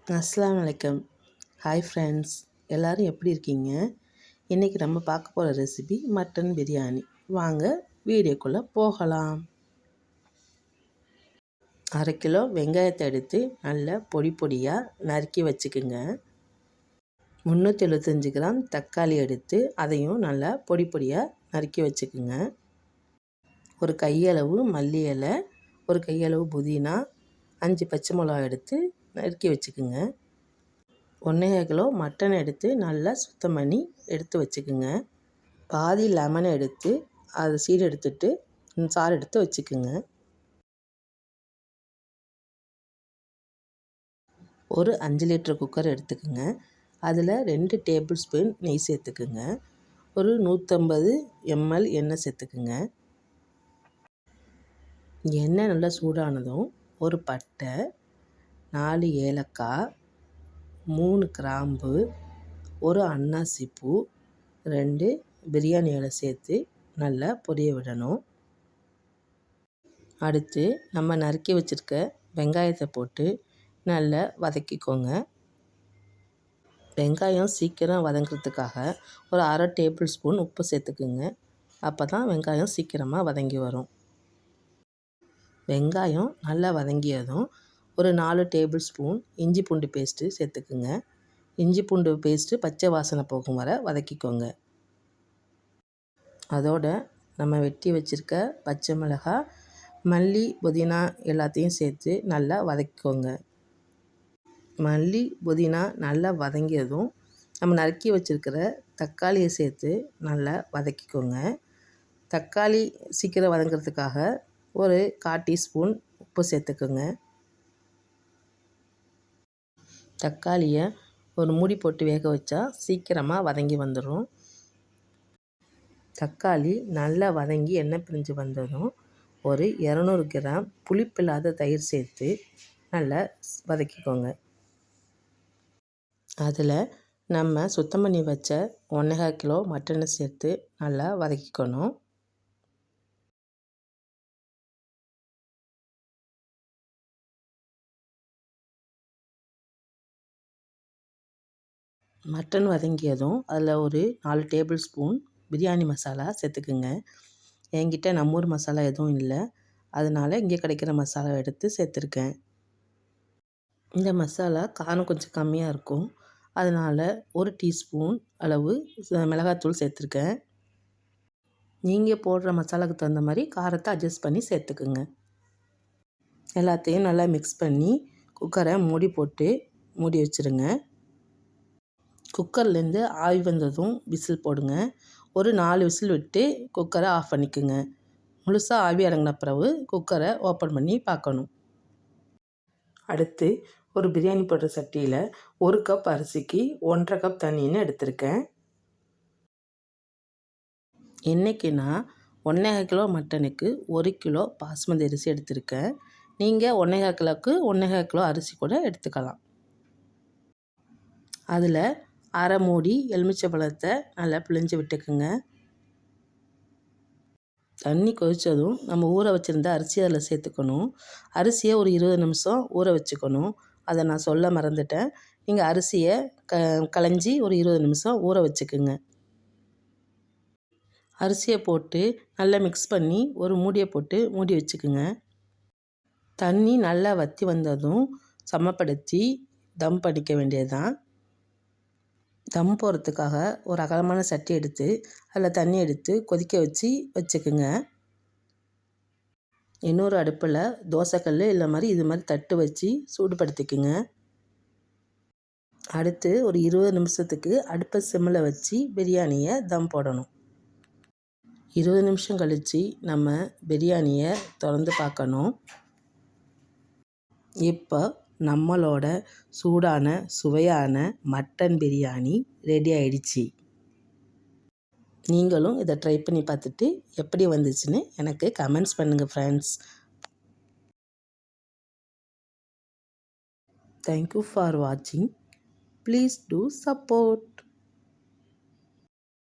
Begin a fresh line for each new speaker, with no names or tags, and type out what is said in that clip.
அஸ்ஸலாமு அலைக்கும். Hi friends, எல்லோரும் எப்படி இருக்கீங்க? இன்றைக்கி நம்ம பார்க்க போகிற ரெசிபி மட்டன் பிரியாணி. வாங்க வீடியோக்குள்ளே போகலாம். 1/2 கிலோ வெங்காயத்தை எடுத்து நல்லா பொடி பொடியாக நறுக்கி வச்சுக்குங்க. 375 கிராம் தக்காளி எடுத்து அதையும் நல்லா பொடி பொடியாக நறுக்கி வச்சுக்குங்க. ஒரு கையளவு மல்லி இலை, ஒரு கையளவு புதினா, 5 பச்சை மிளகா எடுத்து நறுக்கி வச்சுக்குங்க. 1 கிலோ மட்டன் எடுத்து நல்லா சுத்தம் பண்ணி எடுத்து வச்சுக்குங்க. பாதி லெமன் எடுத்து அதை சீடு எடுத்துட்டு சாறு எடுத்து வச்சுக்குங்க. ஒரு 5 லிட்டர் குக்கர் எடுத்துக்குங்க. அதில் 2 டேபிள் ஸ்பூன் நெய் சேர்த்துக்குங்க. ஒரு 150 ml எண்ணெய் சேர்த்துக்குங்க. எண்ணெய் நல்லா சூடானதும் ஒரு பட்டை, 4 ஏலக்காய், 3 கிராம்பு, ஒரு அன்னாசி பூ, 2 பிரியாணி இலை சேர்த்து நல்லா பொரிய விடணும். அடுத்து நம்ம நறுக்கி வச்சுருக்க வெங்காயத்தை போட்டு நல்லா வதக்கிக்கோங்க. வெங்காயம் சீக்கிரம் வதங்கிறதுக்காக ஒரு 1/2 டேபிள் ஸ்பூன் உப்பு சேர்த்துக்குங்க. அப்போ தான் வெங்காயம் சீக்கிரமாக வதங்கி வரும். வெங்காயம் நல்லா வதங்கியதும் ஒரு 4 டேபிள் ஸ்பூன் இஞ்சி பூண்டு பேஸ்ட்டு சேர்த்துக்குங்க. இஞ்சி பூண்டு பேஸ்ட்டு பச்சை வாசனை போகும் வரை வதக்கிக்கோங்க. அதோட நம்ம வெட்டி வச்சுருக்க பச்சை மிளகாய், மல்லி, புதினா எல்லாத்தையும் சேர்த்து நல்லா வதக்கிக்கோங்க. மல்லி, புதினா நல்லா வதங்கியதும் நம்ம நறுக்கி வச்சுருக்கிற தக்காளியை சேர்த்து நல்லா வதக்கிக்கோங்க. தக்காளி சீக்கிரம் வதங்கிறதுக்காக ஒரு 1/4 டீஸ்பூன் உப்பு சேர்த்துக்கோங்க. தக்காளியை ஒரு மூடி போட்டு வேக வச்சா சீக்கிரமாக வதங்கி வந்துடும். தக்காளி நல்லா வதங்கி எண்ணெய் பிரிஞ்சு வந்ததும் ஒரு 200 கிராம் புளிப்பில்லாத தயிர் சேர்த்து நல்லா வதக்கிக்கோங்க. அதில் நம்ம சுத்தம் பண்ணி வச்ச 1/4 கிலோ மட்டனை சேர்த்து நல்லா வதக்கிக்கணும். மட்டன் வதங்கியதும் அதில் ஒரு 4 டேபிள் ஸ்பூன் பிரியாணி மசாலா சேர்த்துக்குங்க. என்கிட்ட நம்ம ஊர் மசாலா எதுவும் இல்லை, அதனால் இங்கே கிடைக்கிற மசாலா எடுத்து சேர்த்துருக்கேன். இந்த மசாலா காரம் கொஞ்சம் கம்மியாக இருக்கும், அதனால் ஒரு டீஸ்பூன் அளவு மிளகாத்தூள் சேர்த்துருக்கேன். நீங்கள் போடுற மசாலாவுக்கு தகுந்த மாதிரி காரத்தை அட்ஜஸ்ட் பண்ணி சேர்த்துக்குங்க. எல்லாத்தையும் நல்லா மிக்ஸ் பண்ணி குக்கரை மூடி வச்சுருங்க. குக்கர்லேருந்து ஆவி வந்ததும் விசில் போடுங்க. ஒரு 4 விசில் விட்டு குக்கரை ஆஃப் பண்ணிக்கோங்க. முழுசாக ஆவி இறங்கின பிறகு குக்கரை ஓப்பன் பண்ணி பார்க்கணும். அடுத்து ஒரு பிரியாணி போடுற சட்டியில் 1 கப் அரிசிக்கு 1/2 கப் தண்ணின்னு எடுத்திருக்கேன். இன்றைக்கி நான் 1/4 கிலோ மட்டனுக்கு 1 கிலோ பாஸ்மதி அரிசி எடுத்திருக்கேன். நீங்கள் 1/4 கிலோவுக்கு 1/4 கிலோ அரிசி கூட எடுத்துக்கலாம். அதில் 1/2 மூடி எலுமிச்சை பழத்தை நல்லா பிழிஞ்சு விட்டுக்குங்க. தண்ணி கொதித்ததும் நம்ம ஊற வச்சுருந்த அரிசியை அதில் சேர்த்துக்கணும். அரிசியை ஒரு 20 நிமிஷம் ஊற வச்சுக்கணும். அதை நான் சொல்ல மறந்துட்டேன். நீங்கள் அரிசியை களைஞ்சி ஒரு 20 நிமிஷம் ஊற வச்சுக்குங்க. அரிசியை போட்டு நல்லா மிக்ஸ் பண்ணி ஒரு மூடியை போட்டு மூடி வச்சுக்குங்க. தண்ணி நல்லா வற்றி வந்ததும் சமப்படுத்தி தம் பண்ணிக்க வேண்டியது தான். தம் போடுறதுக்காக ஒரு அகலமான சட்டி எடுத்து அதில் தண்ணி எடுத்து கொதிக்க வச்சுக்குங்க. இன்னொரு அடுப்பில் தோசைக்கல் இல்லை மாதிரி இது மாதிரி தட்டு வச்சு சூடுபடுத்திக்குங்க. அடுத்து ஒரு 20 நிமிஷத்துக்கு அடுப்பை சிம்மில் வச்சு பிரியாணியை தம் போடணும். 20 நிமிஷம் கழித்து நம்ம பிரியாணியை திறந்து பார்க்கணும். இப்போ நம்மளோட சூடான சுவையான மட்டன் பிரியாணி ரெடி ஆயிடுச்சு. நீங்களும் இதை ட்ரை பண்ணி பார்த்துட்டு எப்படி வந்துச்சுன்னு எனக்கு கமெண்ட்ஸ் பண்ணுங்கள் ஃப்ரெண்ட்ஸ். தேங்க்யூ ஃபார் வாட்சிங். Please do support.